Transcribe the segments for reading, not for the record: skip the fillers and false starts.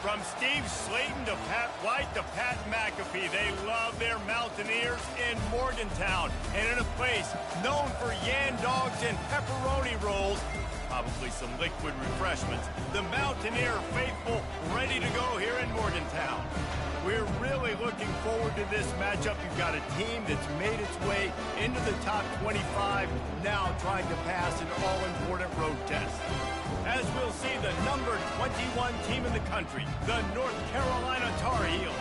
From Steve Slayton to Pat White to Pat McAfee, they love their Mountaineers in Morgantown. And in a place known for yan dogs and pepperoni rolls, probably some liquid refreshments, the Mountaineer faithful ready to go here in Morgantown. We're really looking forward to this matchup. You've got a team that's made its way into the top 25, now trying to pass an all-important road test. As we'll see the number 21 team in the country, the North Carolina Tar Heels,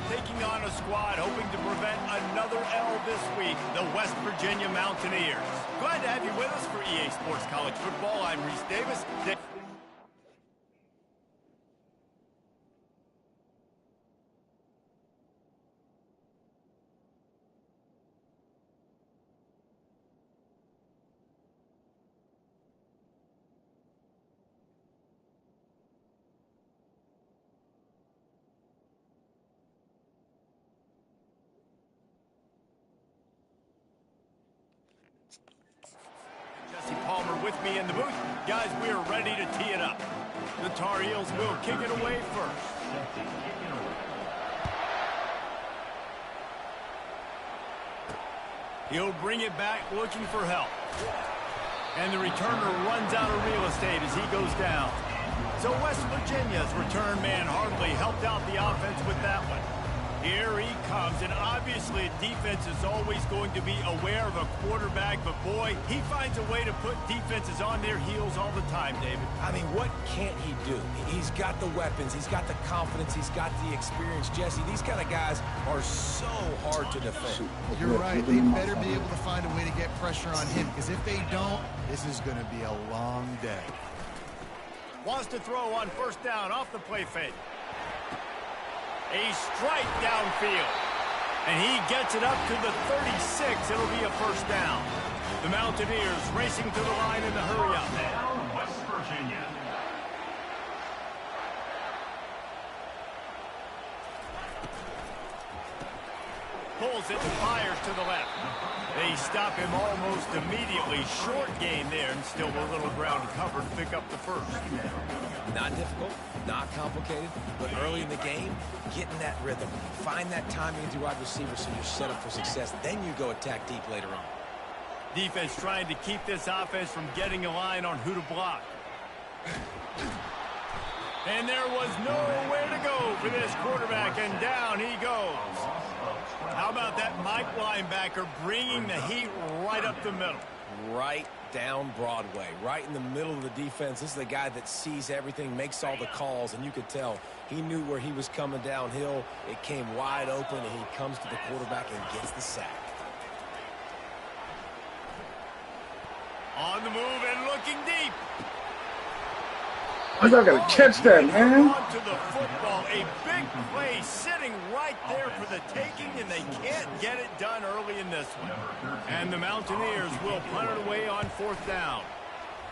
taking on a squad hoping to prevent another L this week, the West Virginia Mountaineers. Glad to have you with us for EA Sports College Football. I'm Reese Davis. With me in the booth. Guys, we are ready to tee it up. The Tar Heels will kick it away first. He'll bring it back looking for help. And the returner runs out of real estate as he goes down. So West Virginia's return man hardly helped out the offense with that one. Here he comes, and obviously defense is always going to be aware of a quarterback, but boy, he finds a way to put defenses on their heels all the time, David. I mean, what can't he do? He's got the weapons, he's got the confidence, he's got the experience. Jesse, these kind of guys are so hard to defend. You're right. They better be able to find a way to get pressure on him, because if they don't, this is going to be a long day. Wants to throw on first down off the play fake. A strike downfield. And he gets it up to the 36. It'll be a first down. The Mountaineers racing to the line in the hurry-up. Down, West Virginia. Pulls it and fires to the left. They stop him almost immediately. Short gain there, and still a little ground covered to pick up the first. Not difficult, not complicated, but early in the game, getting that rhythm. Find that timing with your wide receiver so you're set up for success. Then you go attack deep later on. Defense trying to keep this offense from getting a line on who to block. And there was nowhere to go for this quarterback, and down he goes. How about that Mike linebacker bringing the heat right up the middle? Right down Broadway, right in the middle of the defense. This is the guy that sees everything, makes all the calls, and you could tell he knew where he was coming downhill. It came wide open, and he comes to the quarterback and gets the sack. On the move and looking deep. I gotta catch that, man. On to the football. A big play sitting right there for the taking, and they can't get it done early in this one. And the Mountaineers will punt it away on fourth down.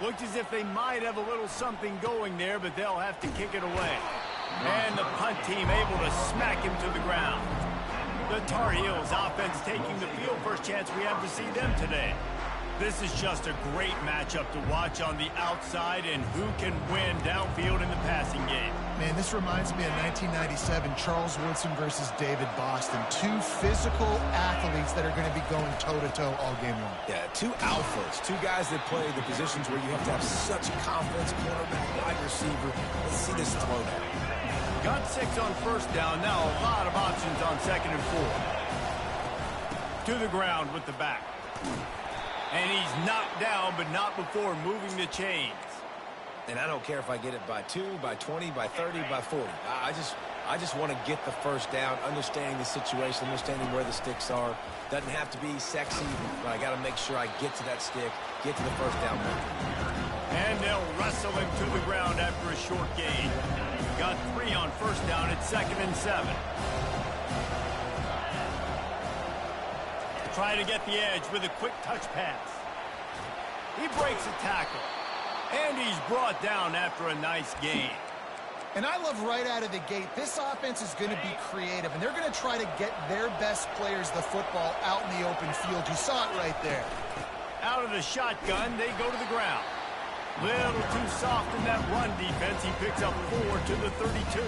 Looked as if they might have a little something going there, but they'll have to kick it away. And the punt team able to smack him to the ground. The Tar Heels offense taking the field. First chance we have to see them today. This is just a great matchup to watch on the outside, and who can win downfield in the passing game. Man, this reminds me of 1997, Charles Woodson versus David Boston. Two physical athletes that are going to be going toe-to-toe all game long. Yeah, two alphas, two guys that play the positions where you have to have such confidence, quarterback, wide receiver. Let's see this throwdown. Got 6 on first down. Now a lot of options on second and 4. To the ground with the back. And he's knocked down, but not before moving the chains. And I don't care if I get it by 2, by 20, by 30, by 40. I just want to get the first down, understanding the situation, understanding where the sticks are. Doesn't have to be sexy, but I got to make sure I get to that stick, get to the first down mark. And they'll wrestle him to the ground after a short gain. Got 3 on first down at 2nd and 7. Try to get the edge with a quick touch pass. He breaks a tackle. And he's brought down after a nice gain. And I love right out of the gate, this offense is going to be creative, and they're going to try to get their best players the football out in the open field. You saw it right there. Out of the shotgun, they go to the ground. Little too soft in that run defense. He picks up 4 to the 32.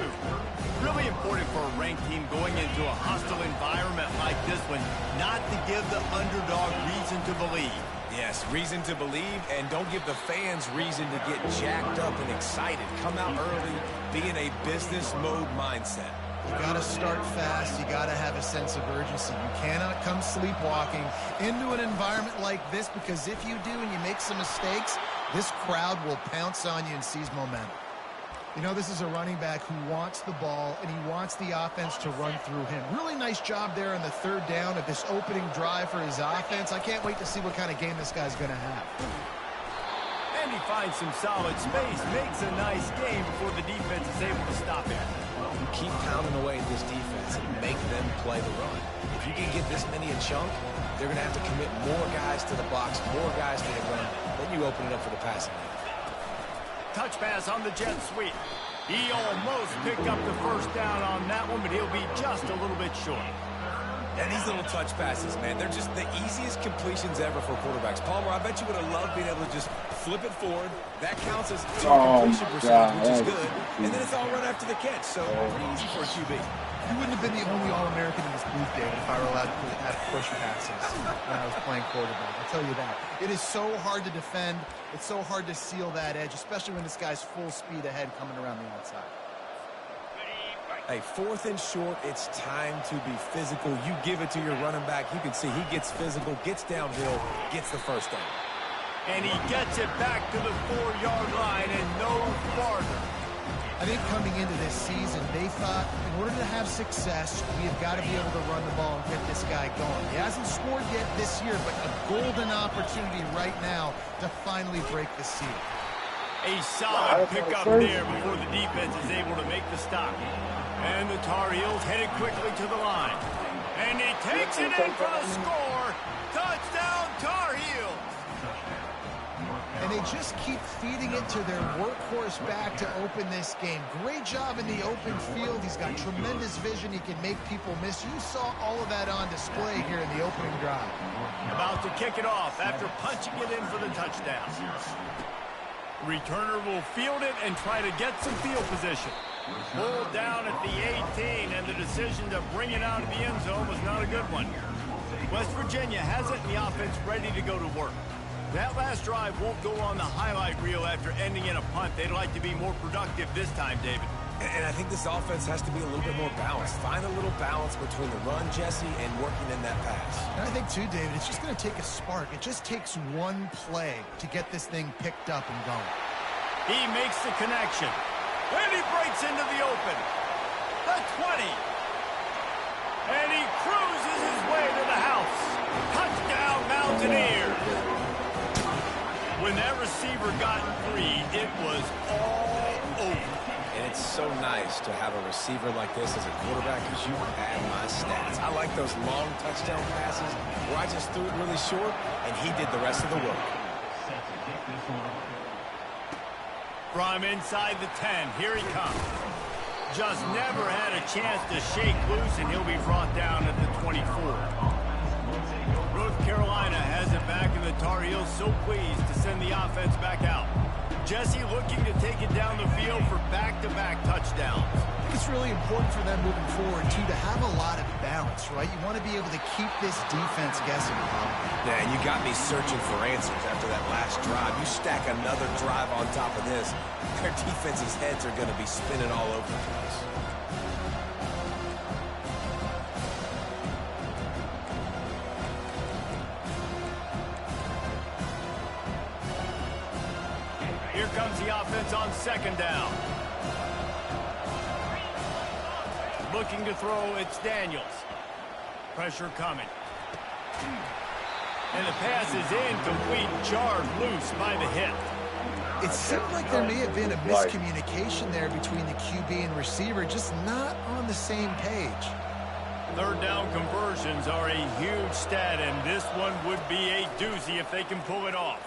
Really important for a ranked team going into a hostile environment like this one, not to give the underdog reason to believe. Yes, reason to believe, and don't give the fans reason to get jacked up and excited. Come out early, be in a business mode mindset. You got to start fast. You got to have a sense of urgency. You cannot come sleepwalking into an environment like this, because if you do and you make some mistakes, this crowd will pounce on you and seize momentum. You know, this is a running back who wants the ball, and he wants the offense to run through him. Really nice job there on the third down of this opening drive for his offense. I can't wait to see what kind of game this guy's going to have. And he finds some solid space, makes a nice game before the defense is able to stop him. You keep pounding away at this defense and make them play the run. If you can get this many a chunk, they're going to have to commit more guys to the box, more guys to the run. Then you open it up for the passing game. Touch pass on the jet sweep. He almost picked up the first down on that one, but he'll be just a little bit short. And these little touch passes, man, they're just the easiest completions ever for quarterbacks. Palmer, I bet you would have loved being able to just flip it forward. That counts as 2 completion percentage, which is good. And then it's all run after the catch, so pretty easy for a QB. You wouldn't have been the only All-American in this booth, David, if I were allowed to have push passes when I was playing quarterback. I'll tell you that. It is so hard to defend. It's so hard to seal that edge, especially when this guy's full speed ahead coming around the outside. Hey, 4th and short, it's time to be physical. You give it to your running back. You can see he gets physical, gets downhill, gets the first down. And he gets it back to the 4-yard line and no farther. I think coming into this season, they thought in order to have success, we have got to be able to run the ball and get this guy going. He hasn't scored yet this year, but a golden opportunity right now to finally break the seal. A solid pickup there before the defense is able to make the stop. And the Tar Heels headed quickly to the line. And he takes it in for the score. Touchdown, Tar Heels. And they just keep feeding it to their workhorse back to open this game. Great job in the open field. He's got tremendous vision. He can make people miss. You saw all of that on display here in the opening drive. About to kick it off after punching it in for the touchdown. Returner will field it and try to get some field position. Pulled down at the 18, and the decision to bring it out of the end zone was not a good one. West Virginia has it in the offense ready to go to work. That last drive won't go on the highlight reel after ending in a punt. They'd like to be more productive this time, David. And I think this offense has to be a little bit more balanced. Find a little balance between the run, Jesse, and working in that pass. And I think, too, David, it's just going to take a spark. It just takes one play to get this thing picked up and going. He makes the connection. And he breaks into the open. The 20. And he cruises his way to the house. Touchdown, Mountaineers. When that receiver got free, it was all over. And it's so nice to have a receiver like this as a quarterback, because you add my stats. I like those long touchdown passes where I just threw it really short, and he did the rest of the work. From inside the 10, here he comes. Just never had a chance to shake loose, and he'll be brought down at the 24. North Carolina has it back, and the Tar Heels so pleased to send the offense back out. Jesse looking to take it down the field for back-to-back touchdowns. I think it's really important for them moving forward, too, to have a lot of balance, right? You want to be able to keep this defense guessing. Yeah, and you got me searching for answers after that last drive. You stack another drive on top of this, their defense's heads are going to be spinning all over the place. Here comes the offense on second down. Looking to throw, it's Daniels. Pressure coming. And the pass is incomplete, jarred loose by the hip. It seemed like there may have been a miscommunication there between the QB and receiver, just not on the same page. Third down conversions are a huge stat, and this one would be a doozy if they can pull it off.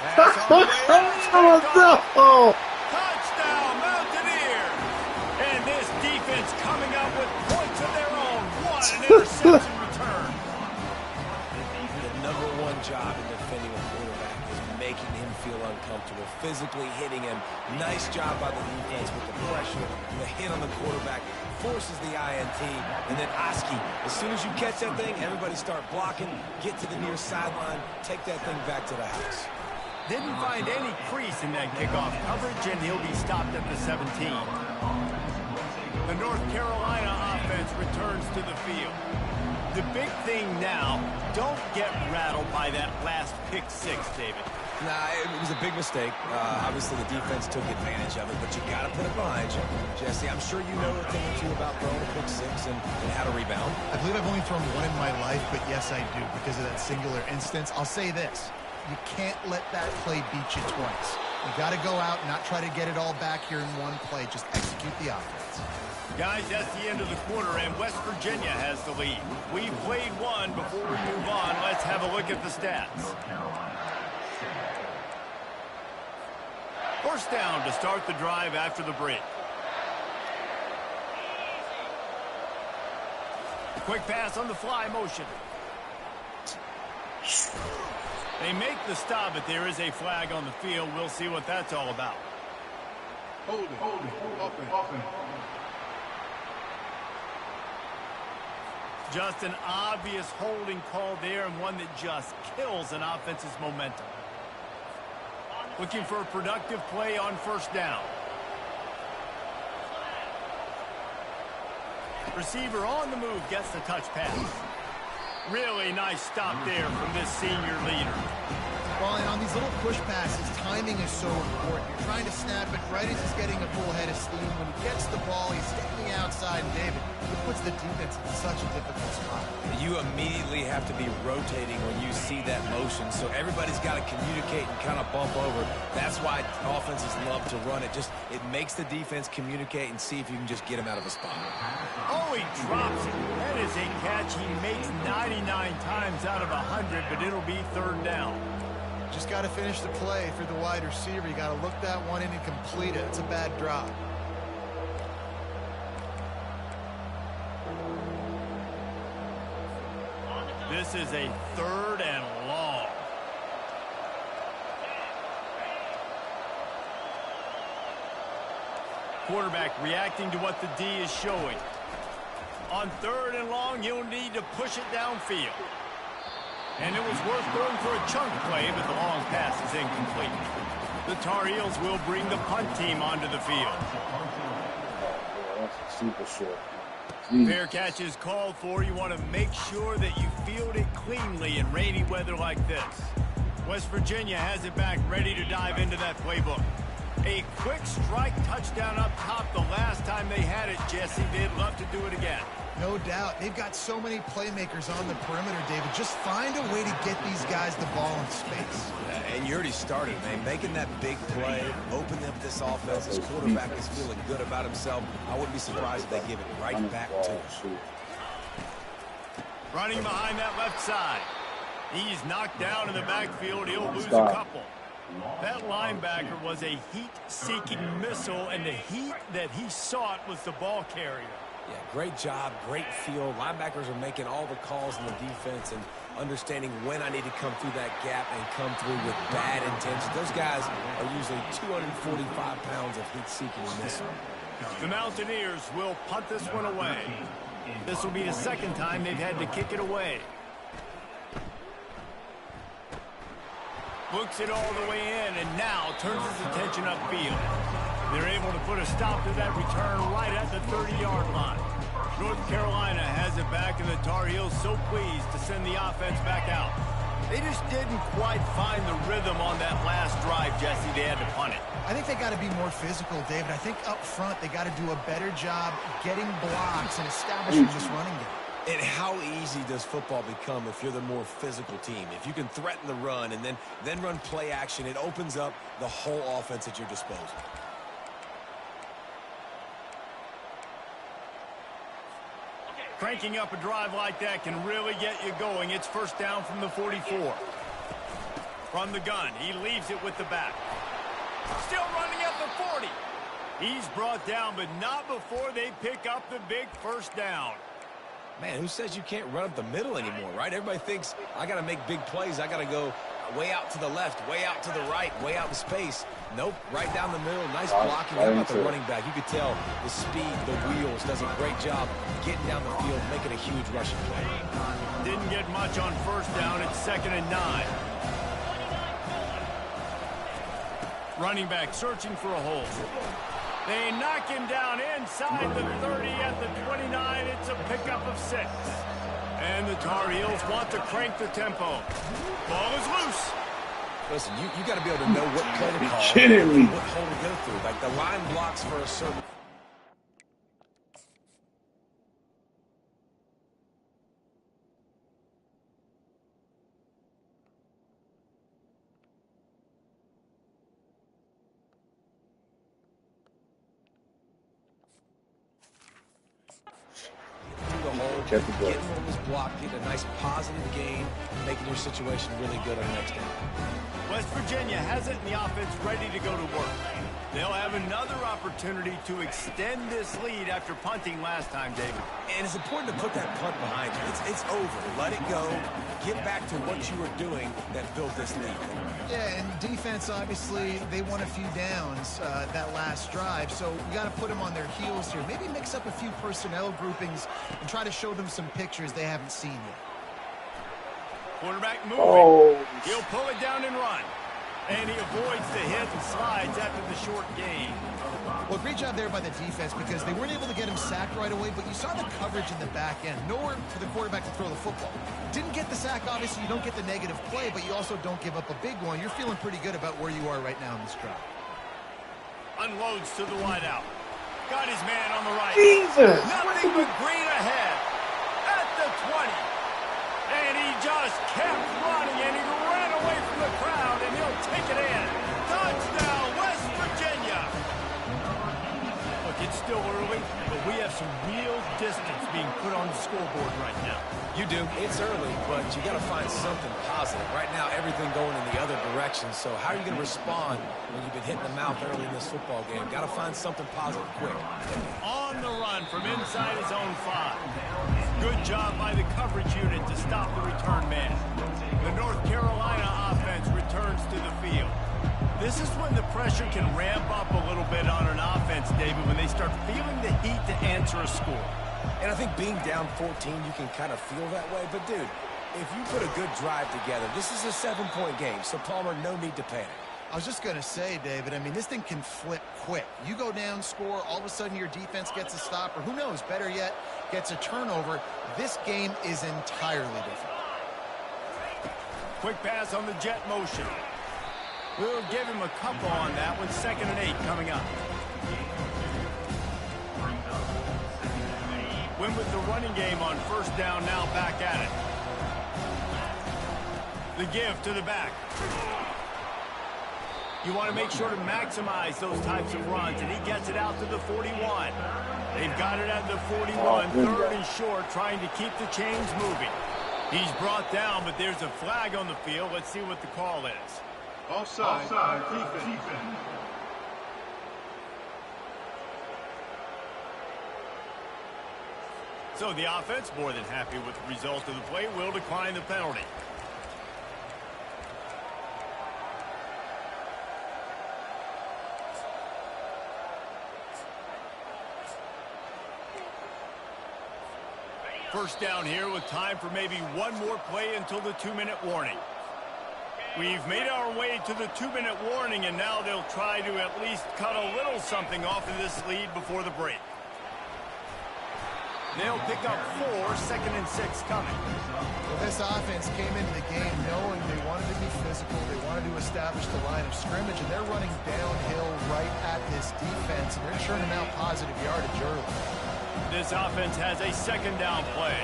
Oh, Touchdown, Mountaineers! And this defense coming up with points of their own. What an interception return. The #1 job in defending a quarterback is making him feel uncomfortable, physically hitting him. Nice job by the defense with the pressure, the hit on the quarterback, forces the INT, and then Oski. As soon as you catch that thing, everybody start blocking, get to the near sideline, take that thing back to the house. Didn't find any crease in that kickoff coverage, and he'll be stopped at the 17. The North Carolina offense returns to the field. The big thing now, don't get rattled by that last pick six, David. Nah, it was a big mistake. Obviously, the defense took advantage of it, but you got to put it behind you. Jesse, I'm sure you know a thing or two about throwing a pick six and how to rebound. I believe I've only thrown one in my life, but yes, I do, because of that singular instance. I'll say this. You can't let that play beat you twice. You got to go out and not try to get it all back here in one play. Just execute the offense. Guys, that's the end of the quarter, and West Virginia has the lead. We've played one. Before we move on, let's have a look at the stats. First down to start the drive after the break. Quick pass on the fly motion. They make the stop, but there is a flag on the field. We'll see what that's all about. Hold it. Open. Just an obvious holding call there, and one that just kills an offense's momentum. Looking for a productive play on first down. Receiver on the move gets the touch pass. Really nice stop there from this senior leader. Well, and on these little push passes, timing is so important. You're trying to snap it right as he's getting a full head of steam. When he gets the ball, he's taking the outside, and David, it puts the defense in such a difficult spot. You immediately have to be rotating when you see that motion, so everybody's got to communicate and kind of bump over. That's why offenses love to run it. It makes the defense communicate and see if you can just get him out of a spot. Oh, he drops it. That is a catch he makes 99 times out of 100, but it'll be third down. Just got to finish the play for the wide receiver. You got to look that one in and complete it. It's a bad drop. This is a third and long. Quarterback reacting to what the D is showing. On third and long, you'll need to push it downfield. And it was worth going for a chunk play, but the long pass is incomplete. The Tar Heels will bring the punt team onto the field. That's super short. Fair catch is called for. You want to make sure that you field it cleanly in rainy weather like this. West Virginia has it back, ready to dive into that playbook. A quick strike touchdown up top the last time they had it, Jesse. They'd love to do it again. No doubt. They've got so many playmakers on the perimeter, David. Just find a way to get these guys the ball in space. And you already started, man. Making that big play, opening up this offense. This quarterback is feeling good about himself. I wouldn't be surprised if they give it right back to him. Running behind that left side. He's knocked down in the backfield. He'll lose a couple. That linebacker was a heat-seeking missile, and the heat that he sought was the ball carrier. Yeah, great job, great feel. Linebackers are making all the calls in the defense and understanding when I need to come through that gap and come through with bad intentions. Those guys are usually 245 pounds of heat-seeking missile. The Mountaineers will punt this one away. This will be the second time they've had to kick it away. Looks it all the way in, and now turns his attention upfield. They're able to put a stop to that return right at the 30-yard line. North Carolina has it back, and the Tar Heels so pleased to send the offense back out. They just didn't quite find the rhythm on that last drive, Jesse. They had to punt it. I think they got to be more physical, David. I think up front they got to do a better job getting blocks and establishing this running game. And how easy does football become if you're the more physical team? If you can threaten the run and then run play action, it opens up the whole offense at your disposal. Cranking up a drive like that can really get you going. It's first down from the 44. From the gun, he leaves it with the back. Still running at the 40. He's brought down, but not before they pick up the big first down. Man, who says you can't run up the middle anymore, right? Everybody thinks, I got to make big plays. I got to go way out to the left, way out to the right, way out in space. Nope, right down the middle. Nice blocking. How about the running back? You could tell the speed, the wheels, does a great job getting down the field, making a huge rushing play. Didn't get much on first down. It's 2nd and 9. Running back searching for a hole. They knock him down inside the 30 at the 29. It's a pickup of 6. And the Tar Heels want to crank the tempo. Ball is loose. Listen, you got to be able to know what play to call, what hole to go through. Like the line blocks for a certain... Getting on this block, getting a nice positive gain, making your situation really good on the next down. West Virginia has it in the offense ready to go to work. They'll have another opportunity to extend this lead after punting last time, David. And it's important to put that punt behind you. It's over. Let it go. Get back to what you were doing that built this lead. Yeah, and defense, obviously, they won a few downs that last drive, so you got to put them on their heels here. Maybe mix up a few personnel groupings and try to show them some pictures they haven't seen yet. Quarterback moving. He'll pull it down and run. And he avoids the hit and slides after the short gain. Well, great job there by the defense because they weren't able to get him sacked right away, but you saw the coverage in the back end. Nowhere for the quarterback to throw the football. Didn't get the sack, obviously. You don't get the negative play, but you also don't give up a big one. You're feeling pretty good about where you are right now in this drive. Unloads to the wideout. Got his man on the right. Jesus! Nothing but green ahead. At the 20. And he just kept running, and he ran away from the crowd, and he'll take it in. Touchdown, West Virginia. Look, it's still early, but we have some real distance being put on the scoreboard right now. You do. It's early, but you got to find something positive. Right now, everything going in the other direction. So how are you going to respond when you've been hitting the mouth early in this football game? Got to find something positive quick. On the run from inside his own 5. Good job by the coverage unit to stop the return man. The North Carolina offense returns to the field. This is when the pressure can ramp up a little bit on an offense, David, when they start feeling the heat to answer a score. And I think being down 14, you can kind of feel that way. But, dude, if you put a good drive together, this is a 7-point game. So, Palmer, no need to panic. I was just going to say, David, I mean, this thing can flip quick. You go down, score, all of a sudden your defense gets a stop, or who knows, better yet, gets a turnover. This game is entirely different. Quick pass on the jet motion. We'll give him a couple on that one. 2nd and 8 coming up. Win with the running game on first down, now back at it. The give to the back. You want to make sure to maximize those types of runs, and he gets it out to the 41. They've got it at the 41, 3rd and short, trying to keep the chains moving. He's brought down, but there's a flag on the field. Let's see what the call is. Offside. Defense. So the offense, more than happy with the result of the play, will decline the penalty. First down here with time for maybe one more play until the 2-minute warning. We've made our way to the 2-minute warning, and now they'll try to at least cut a little something off of this lead before the break. They'll pick up 4, 2nd and 6 coming. Well, this offense came into the game knowing they wanted to be physical. They wanted to establish the line of scrimmage, and they're running downhill right at this defense, and they're churning out positive yardage early. This offense has a 2nd down play.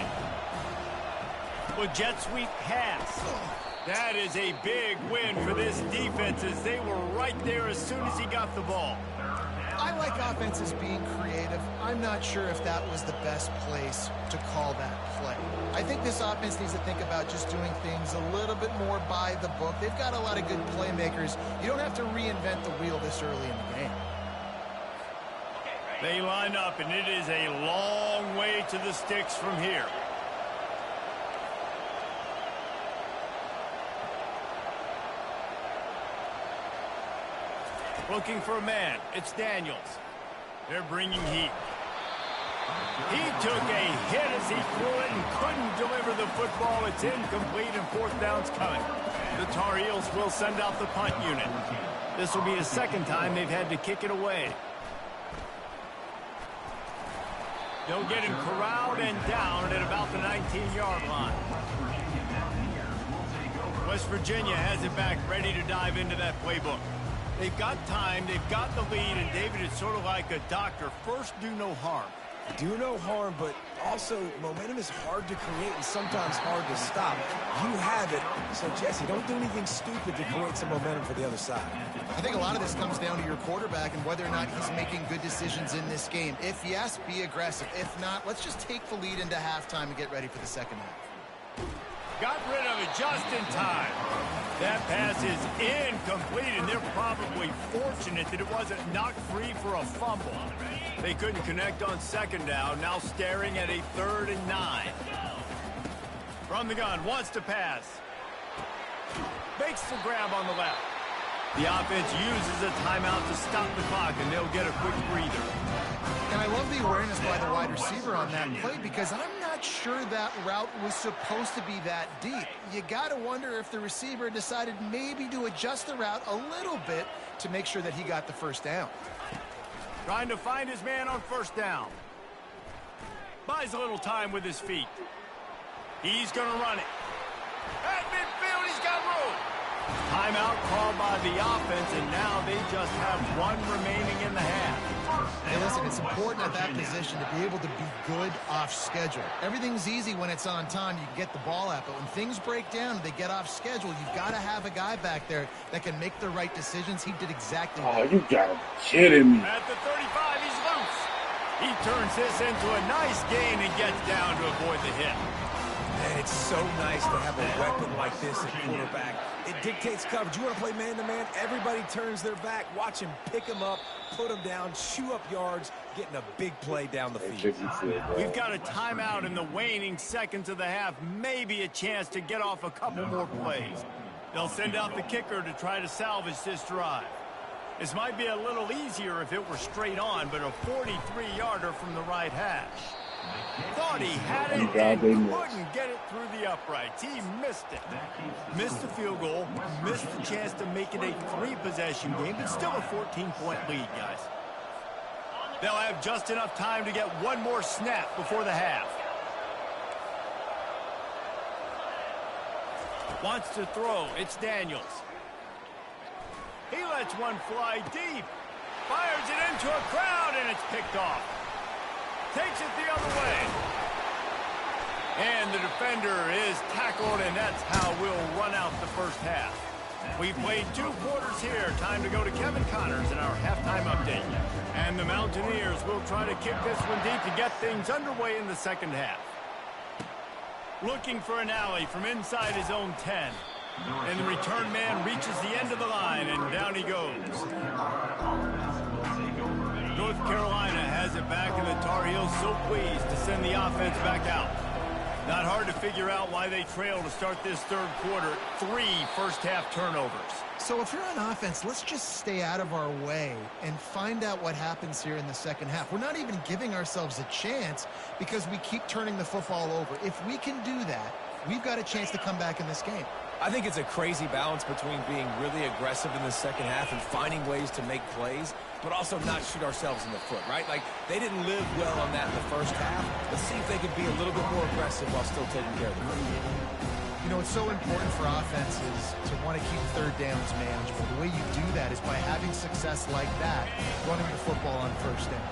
Well, jet sweep pass. That is a big win for this defense as they were right there as soon as he got the ball. I like offenses being creative. I'm not sure if that was the best place to call that play. I think this offense needs to think about just doing things a little bit more by the book. They've got a lot of good playmakers. You don't have to reinvent the wheel this early in the game. They line up, and it is a long way to the sticks from here. Looking for a man. It's Daniels. They're bringing heat. He took a hit as he threw it and couldn't deliver the football. It's incomplete and fourth down's coming. The Tar Heels will send out the punt unit. This will be the second time they've had to kick it away. They'll get him corralled and down at about the 19-yard line. West Virginia has it back, ready to dive into that playbook. They've got time, they've got the lead, and David, it's sort of like a doctor. First, do no harm. Do no harm, but also momentum is hard to create and sometimes hard to stop. You have it, so Jesse, don't do anything stupid to create some momentum for the other side. I think a lot of this comes down to your quarterback and whether or not he's making good decisions in this game. If yes, be aggressive. If not, let's just take the lead into halftime and get ready for the second half. Got rid of it just in time. That pass is incomplete, and they're probably fortunate that it wasn't knocked free for a fumble. They couldn't connect on second down, now staring at a 3rd and 9. From the gun, wants to pass. Makes the grab on the left. The offense uses a timeout to stop the clock, and they'll get a quick breather. And I love the awareness by the wide receiver on that play because I'm not sure that route was supposed to be that deep. You got to wonder if the receiver decided maybe to adjust the route a little bit to make sure that he got the first down. Trying to find his man on first down. Buys a little time with his feet. He's going to run it. At midfield, he's got room. Timeout called by the offense, and now they just have one remaining in the half. Hey, listen, it's important at that position to be able to be good off schedule. Everything's easy when it's on time. You can get the ball out, but when things break down and they get off schedule, you've got to have a guy back there that can make the right decisions. He did exactly that. Oh, you gotta be kidding me. At the 35, he's loose. He turns this into a nice gain and gets down to avoid the hit. Man, it's so nice to have a weapon like this at quarterback. It dictates coverage. You want to play man-to-man? Everybody turns their back. Watch him pick him up, put him down, chew up yards, getting a big play down the field. We've got a timeout in the waning seconds of the half. Maybe a chance to get off a couple more plays. They'll send out the kicker to try to salvage this drive. This might be a little easier if it were straight on, but a 43-yarder from the right hash. Thought he had it and couldn't get it through the uprights. He missed it. Missed the field goal, missed the chance to make it a 3-possession game, but still a 14-point lead, guys. They'll have just enough time to get one more snap before the half. Wants to throw. It's Daniels. He lets one fly deep. Fires it into a crowd, and it's picked off. Takes it the other way. And the defender is tackled, and that's how we'll run out the first half. We played 2 quarters here. Time to go to Kevin Connors in our halftime update. And the Mountaineers will try to kick this one deep to get things underway in the second half. Looking for an alley from inside his own 10. And the return man reaches the end of the line, and down he goes. North Carolina has it back, and the Tar Heels so pleased to send the offense back out. Not hard to figure out why they trail to start this third quarter. 3 first-half turnovers. So if you're on offense, let's just stay out of our way and find out what happens here in the second half. We're not even giving ourselves a chance because we keep turning the football over. If we can do that, we've got a chance to come back in this game. I think it's a crazy balance between being really aggressive in the second half and finding ways to make plays, but also not shoot ourselves in the foot, right? Like, they didn't live well on that in the first half. Let's see if they can be a little bit more aggressive while still taking care of the football. You know, it's so important for offenses to want to keep third downs manageable. The way you do that is by having success like that, running the football on first down.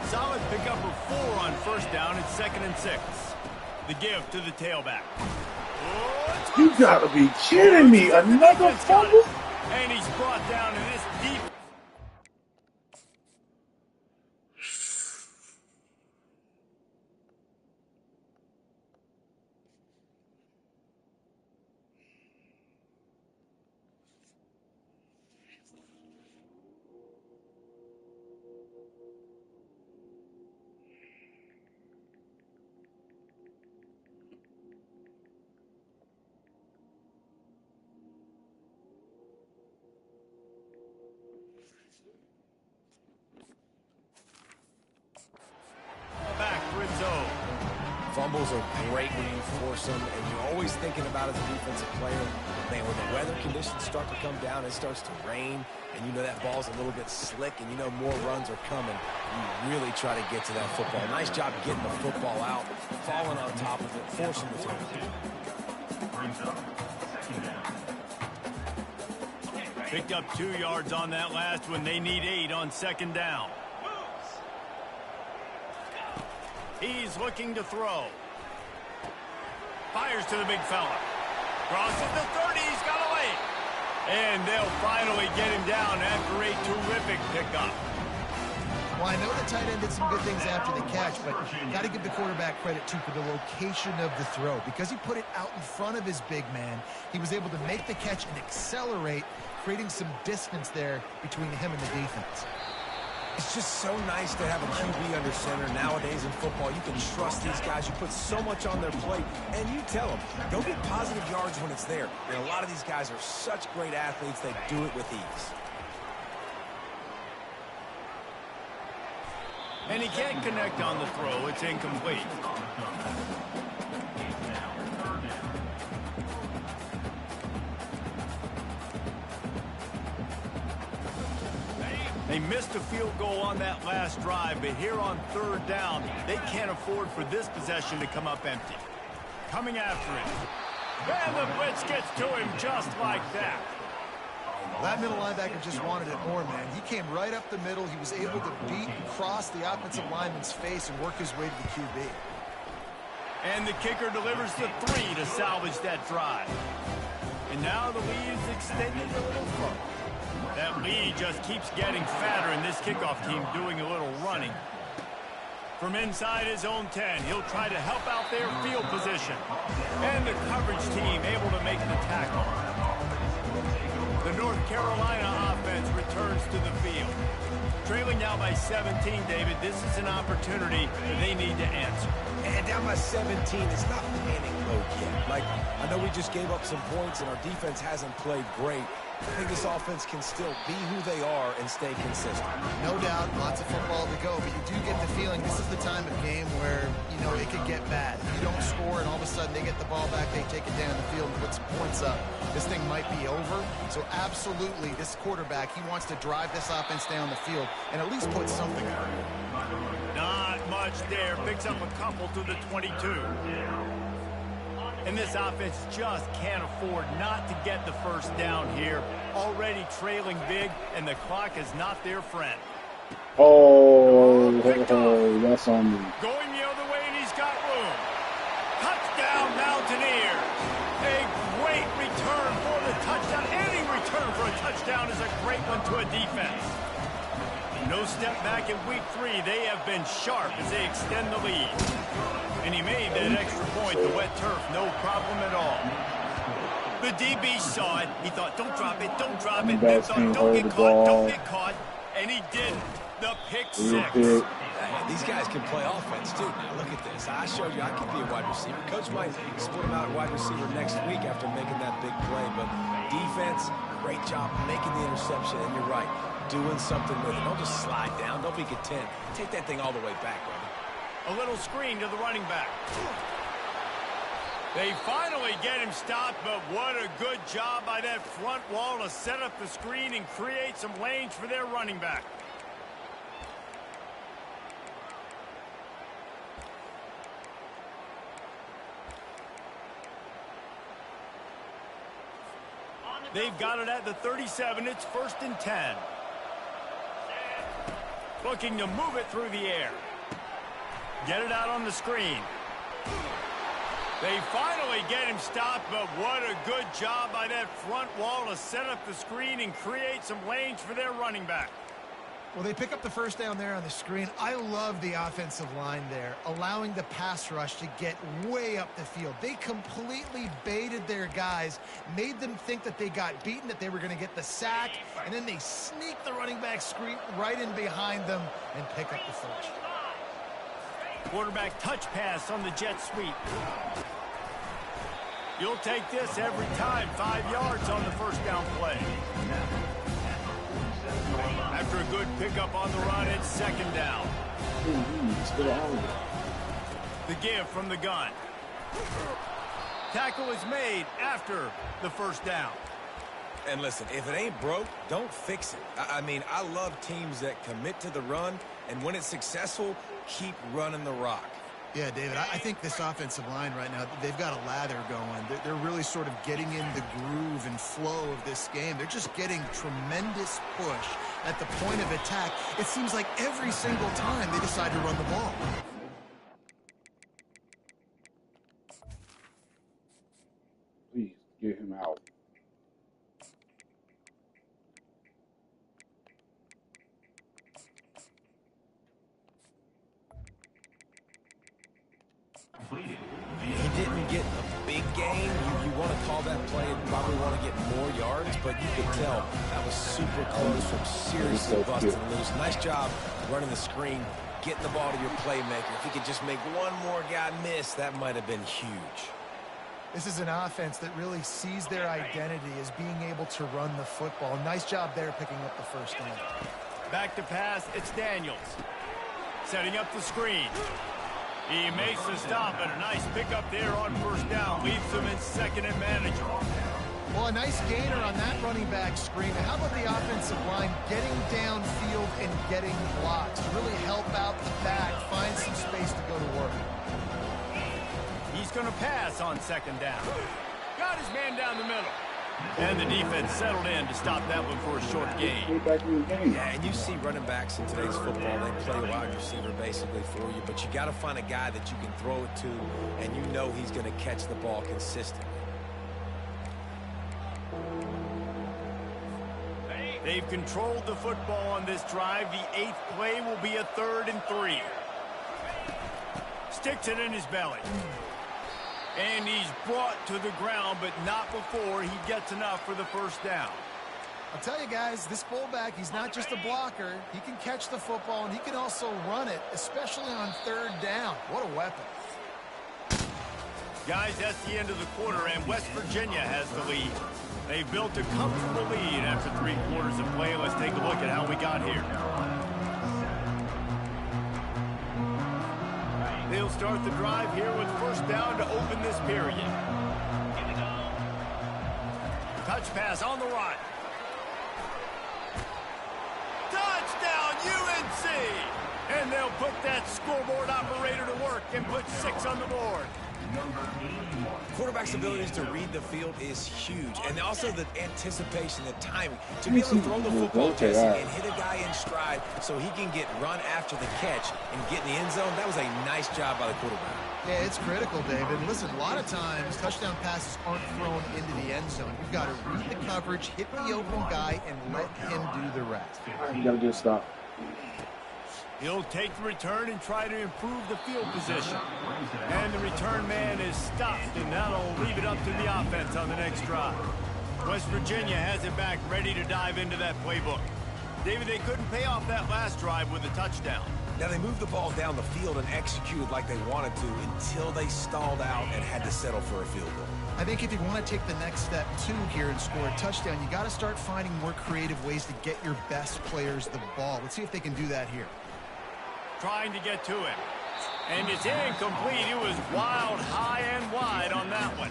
Solid pickup of 4 on first down. It's 2nd and 6. The give to the tailback. You gotta be kidding me. Another fumble? And he's brought down in this deep. Fumbles are great when you force them, and you're always thinking about as a defensive player, man, when the weather conditions start to come down, it starts to rain, and you know that ball's a little bit slick, and you know more runs are coming. You really try to get to that football. Nice job getting the football out, falling on top of it, forcing the turnover. Picked up 2 yards on that last one. They need 8 on second down. He's looking to throw. Fires to the big fella. Crosses the 30. He's got away. And they'll finally get him down after a terrific pickup. Well, I know the tight end did some good things after the catch, but got to give the quarterback credit, too, for the location of the throw. Because he put it out in front of his big man, he was able to make the catch and accelerate, creating some distance there between him and the defense. It's just so nice to have a QB under center. Nowadays in football, you can trust these guys. You put so much on their plate, and you tell them, go get positive yards when it's there. And a lot of these guys are such great athletes, they do it with ease. And he can't connect on the throw. It's incomplete. They missed a field goal on that last drive, but here on third down, they can't afford for this possession to come up empty. Coming after it. And the blitz gets to him just like that. That middle linebacker just wanted it more, man. He came right up the middle. He was able to beat and cross the offensive lineman's face and work his way to the QB. And the kicker delivers the 3 to salvage that drive. And now the lead is extended a little further. That lead just keeps getting fatter, and this kickoff team doing a little running. From inside his own 10, he'll try to help out their field position. And the coverage team able to make the tackle. The North Carolina offense returns to the field. Trailing now by 17, David, this is an opportunity that they need to answer. And down by 17, it's not panic mode yet. Like, I know we just gave up some points, and our defense hasn't played great. I think this offense can still be who they are and stay consistent. No doubt, lots of football to go, but you do get the feeling this is the time of game where, you know, it could get bad. You don't score, and all of a sudden they get the ball back, they take it down the field and put some points up. This thing might be over. So absolutely, this quarterback, he wants to drive this offense down the field and at least put something on it. Not much there. Picks up a couple to the 22. And this offense just can't afford not to get the first down here. Already trailing big, and the clock is not their friend. Oh, that's on me. Going the other way, and he's got room. Touchdown, Mountaineers. A great return for the touchdown. Any return for a touchdown is a great one to a defense. No step back in week 3. They have been sharp as they extend the lead. And he made that extra point, the wet turf, no problem at all. The DB saw it. He thought, don't drop it, don't drop it. Then thought, don't get caught, don't get caught. And he didn't. The pick 6. These guys can play offense, too. Now, look at this. I showed you I can be a wide receiver. Coach might split him out at wide receiver next week after making that big play. But defense, great job making the interception. And you're right, doing something with it. Don't just slide down. Don't be content. Take that thing all the way back, brother. A little screen to the running back. They finally get him stopped, but what a good job by that front wall to set up the screen and create some lanes for their running back. They've got it at the 37. It's 1st and 10. Looking to move it through the air. Get it out on the screen. They finally get him stopped, but what a good job by that front wall to set up the screen and create some lanes for their running back. Well, they pick up the first down there on the screen. I love the offensive line there, allowing the pass rush to get way up the field. They completely baited their guys, made them think that they got beaten, that they were going to get the sack, and then they sneak the running back screen right in behind them and pick up the first. Quarterback touch pass on the jet sweep. You'll take this every time. 5 yards on the first down play. After a good pickup on the run, it's 2nd down. The give from the gun. Tackle is made after the first down. And listen, if it ain't broke, don't fix it. I mean, I love teams that commit to the run, and when it's successful, keep running the rock. Yeah, David, I think this offensive line right now, they've got a lather going. They're really sort of getting in the groove and flow of this game. They're just getting tremendous push at the point of attack. It seems like every single time they decide to run the ball. Please get him out. He didn't get a big gain. You want to call that play and probably want to get more yards, but you could tell that was super close from seriously busting loose. Nice job running the screen, getting the ball to your playmaker. If he could just make one more guy miss, that might have been huge. This is an offense that really sees their identity as being able to run the football. Nice job there picking up the first down. Back to pass, it's Daniels. Setting up the screen. He makes the stop, and a nice pickup there on first down. Leaves him in second and manageable. Well, a nice gainer on that running back screen. And how about the offensive line getting downfield and getting blocks to really help out the back, find some space to go to work. He's going to pass on second down. Got his man down the middle. And the defense settled in to stop that one for a short gain. Yeah, and you see running backs in today's football, they play a wide receiver basically for you, but you got to find a guy that you can throw it to, and you know he's going to catch the ball consistently. They've controlled the football on this drive. The 8th play will be a 3rd and 3. Sticks it in his belly. And he's brought to the ground, but not before he gets enough for the first down. I'll tell you guys, this fullback, he's not just a blocker. He can catch the football, and he can also run it, especially on 3rd down. What a weapon. Guys, that's the end of the quarter, and West Virginia has the lead. They've built a comfortable lead after 3 quarters of play. Let's take a look at how we got here. They'll start the drive here with first down to open this period. Here we go. Touch pass on the right. Touchdown, UNC! And they'll put that scoreboard operator to work and put 6 on the board. Quarterback's abilities to read the field is huge, and also the anticipation, the timing. To be able to throw the football, Jesse, and hit a guy in stride so he can get run after the catch and get in the end zone, that was a nice job by the quarterback. Yeah, it's critical, David. Listen, a lot of times, touchdown passes aren't thrown into the end zone. You've got to read the coverage, hit the open guy, and let him do the rest. You got to get stopped. He'll take the return and try to improve the field position. And the return man is stopped, and that'll leave it up to the offense on the next drive. West Virginia has it back, ready to dive into that playbook. David, they couldn't pay off that last drive with a touchdown. Now, they moved the ball down the field and executed like they wanted to until they stalled out and had to settle for a field goal. I think if you want to take the next step, too, here and score a touchdown, you got to start finding more creative ways to get your best players the ball. Let's see if they can do that here. Trying to get to him. And it's incomplete. It was wild, high and wide on that one.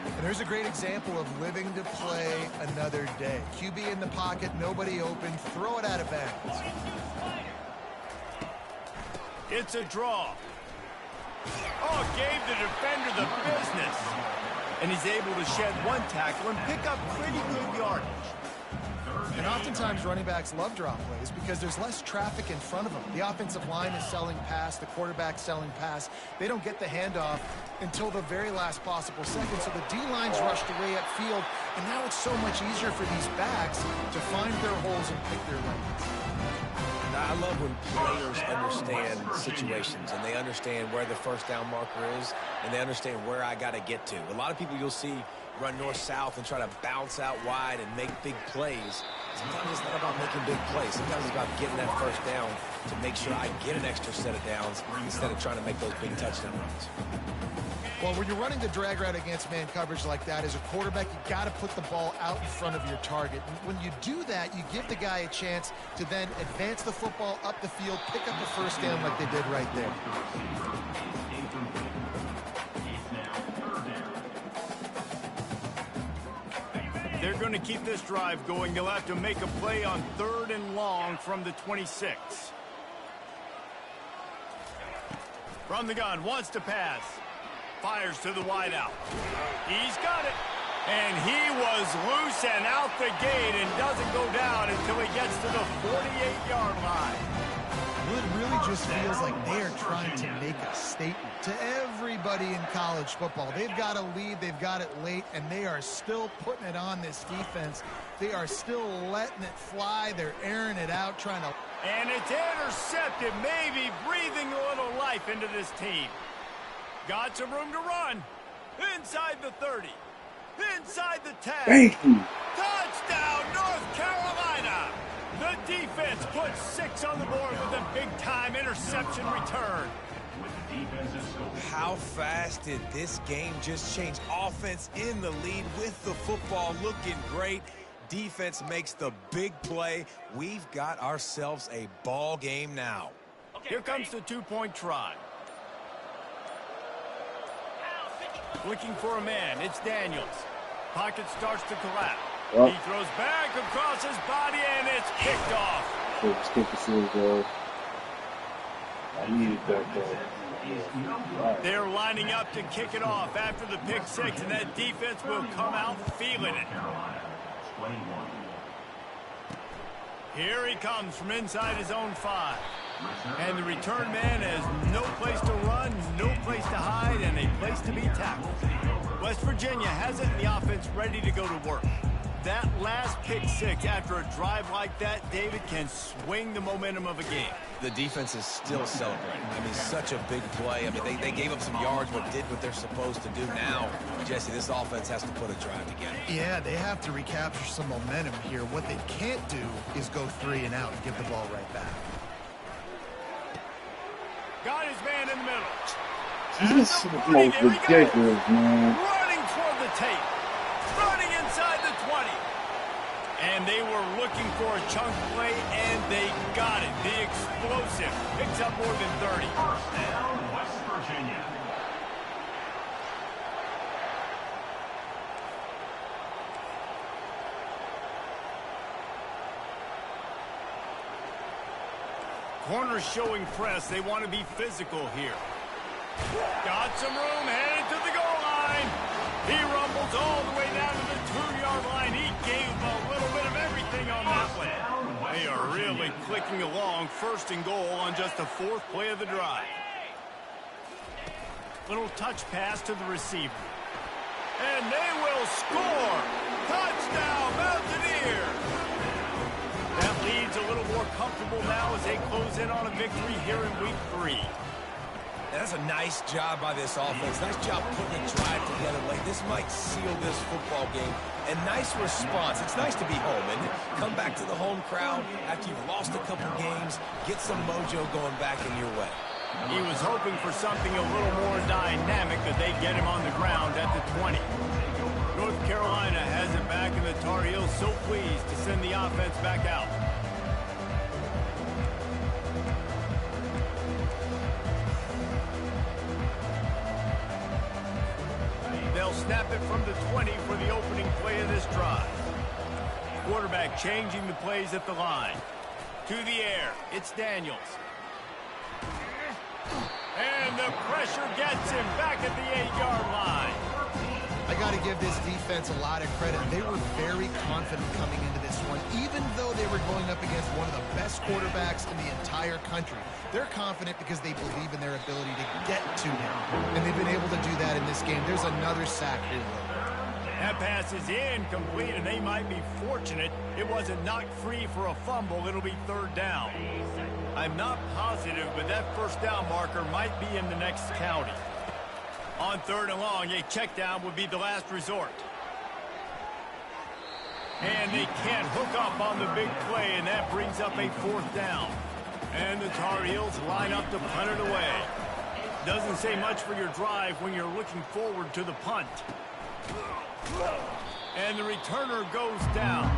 And there's a great example of living to play another day. QB in the pocket, nobody open, throw it out of bounds. It's a draw. Oh, gave the defender the business. And he's able to shed one tackle and pick up pretty good yardage. And oftentimes running backs love drop plays because there's less traffic in front of them. The offensive line is selling pass, the quarterback selling pass. They don't get the handoff until the very last possible second. So the D-line's rushed away upfield, and now it's so much easier for these backs to find their holes and pick their lanes. I love when players understand situations and they understand where the first down marker is and they understand where I got to get to. A lot of people you'll see run north-south and try to bounce out wide and make big plays. Sometimes it's not about making big plays. Sometimes it's about getting that first down to make sure I get an extra set of downs instead of trying to make those big touchdown runs. Well, when you're running the drag route against man coverage like that, as a quarterback, you got to put the ball out in front of your target. And when you do that, you give the guy a chance to then advance the football up the field, pick up the first down like they did right there. They're going to keep this drive going. They'll have to make a play on 3rd and long from the 26. From the gun, wants to pass. Fires to the wideout. He's got it. And he was loose and out the gate and doesn't go down until he gets to the 48-yard line. It really just feels like they are trying to make a statement to everybody in college football. They've got a lead, they've got it late, and they are still putting it on this defense. They are still letting it fly. They're airing it out, trying to... And it's intercepted, maybe breathing a little life into this team. Got some room to run. Inside the 30. Inside the 10. Thank you. Touchdown, North Carolina. The defense puts 6 on the board with a big-time interception return. How fast did this game just change? Offense in the lead with the football looking great. Defense makes the big play. We've got ourselves a ball game now. Here comes the 2-point try. Looking for a man. It's Daniels. Pocket starts to collapse. Well, He throws back across his body, and it's kicked off. let's get the field goal. I needed that goal. They're lining up to kick it off after the pick 6, and that defense will come out feeling it. Here he comes from inside his own 5. And the return man has no place to run, no place to hide, and a place to be tackled. West Virginia has it in the offense ready to go to work. That last pick 6 after a drive like that, David, can swing the momentum of a game. The defense is still celebrating. I mean, such a big play. I mean, they gave up some yards but did what they're supposed to do now. Jesse, this offense has to put a drive together. Yeah, they have to recapture some momentum here. What they can't do is go 3 and out and give the ball right back. Got his man in the middle. This is most ridiculous, man. Running toward the tape. Running inside the 20. And they were looking for a chunk play, and they got it. The explosive picks up more than 30. First down, West Virginia. Corners showing press. They want to be physical here. Got some room, headed to the goal line. He rumbles all the way down to the 2-yard line. He gave a little bit of everything on that one. They are really clicking along. 1st and goal on just the 4th play of the drive. Little touch pass to the receiver. And they will score. Touchdown, Mountaineers. That lead's a little more comfortable now as they close in on a victory here in week 3. That's a nice job by this offense. Nice job putting a drive together late. This might seal this football game. And nice response. It's nice to be home and come back to the home crowd after you've lost a couple games. Get some mojo going back in your way. He was hoping for something a little more dynamic, that they get him on the ground at the 20. North Carolina has it back, and the Tar Heels so pleased to send the offense back out. They'll snap it from the 20 for the opening play of this drive. Quarterback changing the plays at the line. To the air, it's Daniels. And the pressure gets him back at the 8-yard line. I got to give this defense a lot of credit. They were very confident coming into this one, even though they were going up against one of the best quarterbacks in the entire country. They're confident because they believe in their ability to get to him, and they've been able to do that in this game. There's another sack here. That pass is incomplete, and they might be fortunate it wasn't knocked free for a fumble. It'll be 3rd down. I'm not positive, but that 1st down marker might be in the next county. On 3rd and long, a check down would be the last resort. And they can't hook up on the big play, and that brings up a 4th down. And the Tar Heels line up to punt it away. Doesn't say much for your drive when you're looking forward to the punt. And the returner goes down.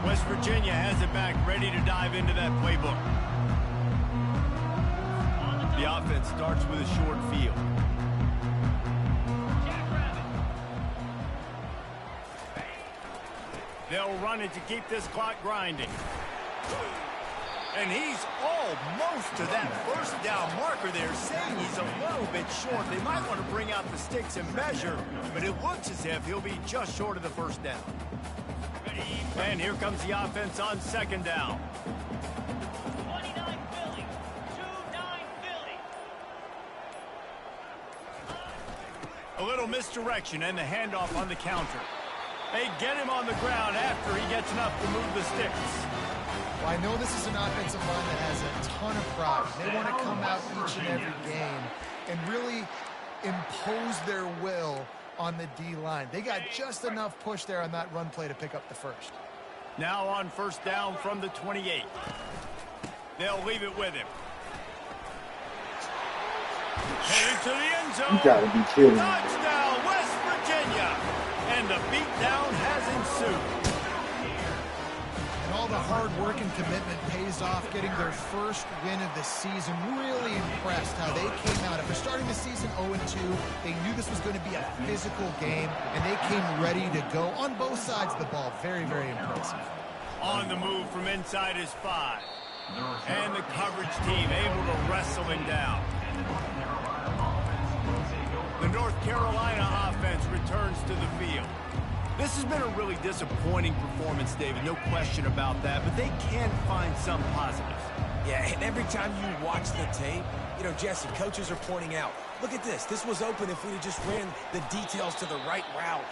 West Virginia has it back, ready to dive into that playbook. The offense starts with a short field. They'll run it to keep this clock grinding. And he's almost to that first down marker there, saying he's a little bit short. They might want to bring out the sticks and measure, but it looks as if he'll be just short of the first down. And here comes the offense on 2nd down. 29 Philly. 2-9 Philly. A little misdirection and the handoff on the counter. They get him on the ground after he gets enough to move the sticks. Well, I know this is an offensive line that has a ton of pride. They want to come out each and every game and really impose their will on the D-line. They got just enough push there on that run play to pick up the first. Now on 1st down from the 28. They'll leave it with him. Headed to the end zone. You gotta be kidding me. Touchdown, West Virginia. And the beatdown has ensued. And all the hard work and commitment pays off, getting their first win of the season. Really impressed how they came out. After starting the season 0-2, they knew this was going to be a physical game, and they came ready to go on both sides of the ball. Very, very impressive. On the move from inside his 5. And the coverage team able to wrestle him down. The North Carolina offense returns to the field. This has been a really disappointing performance, David, no question about that, but they can find some positives. Yeah, and every time you watch the tape, you know, Jesse, coaches are pointing out, look at this. This was open if we just ran the details to the right route,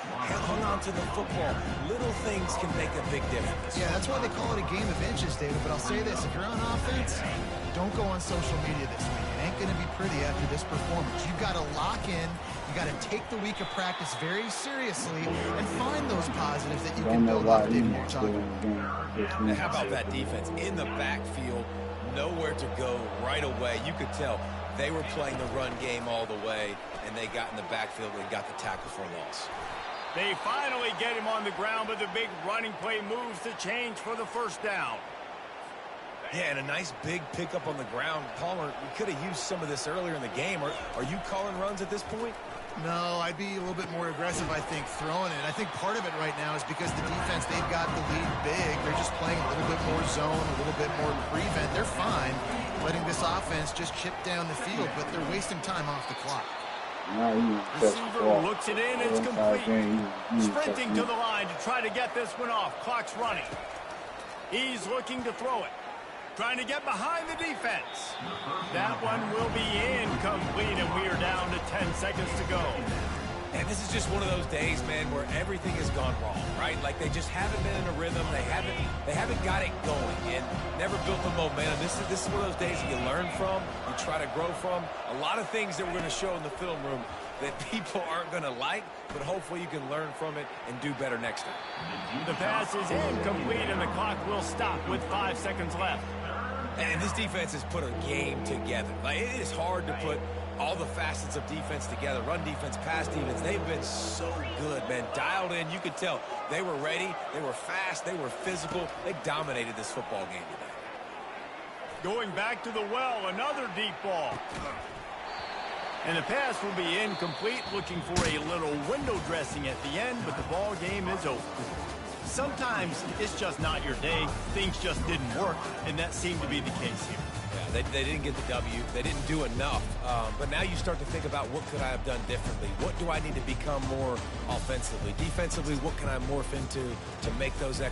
hung on to the football. Little things can make a big difference. Yeah, that's why they call it a game of inches, David. But I'll say this, if you're on offense, don't go on social media this week. It ain't going to be pretty after this performance. You've got to lock in. You got to take the week of practice very seriously and find those positives that you can build off, David, you're talking about. How about that defense in the backfield? Nowhere to go right away. You could tell they were playing the run game all the way, and they got in the backfield and got the tackle for a loss. They finally get him on the ground, but the big running play moves the change for the 1st down. Yeah, and a nice big pickup on the ground. Palmer, you could have used some of this earlier in the game. Are you calling runs at this point? No, I'd be a little bit more aggressive, I think, throwing it. I think part of it right now is because the defense, they've got the lead big. They're just playing a little bit more zone, a little bit more prevent. They're fine letting this offense just chip down the field, but they're wasting time off the clock. Receiver looks it in, it's complete. Sprinting to the line to try to get this one off. Clock's running. He's looking to throw it. Trying to get behind the defense. That one will be incomplete, and we are down to 10 seconds to go. And this is just one of those days, man, where everything has gone wrong, right? Like they just haven't been in a rhythm. They haven't got it going and never built the momentum. This is one of those days that you learn from, you try to grow from. A lot of things that we're going to show in the film room that people aren't going to like, but hopefully you can learn from it and do better next time. The pass is incomplete, and the clock will stop with 5 seconds left. And this defense has put a game together. Like, it is hard to put all the facets of defense together. Run defense, pass defense. They've been so good, man. Dialed in. You could tell they were ready. They were fast. They were physical. They dominated this football game today. Going back to the well, another deep ball. And the pass will be incomplete, looking for a little window dressing at the end, but the ball game is over. Sometimes it's just not your day. Things just didn't work, and that seemed to be the case here. Yeah, they didn't get the W. They didn't do enough. But now you start to think about what could I have done differently? What do I need to become more offensively? Defensively, what can I morph into to make those extra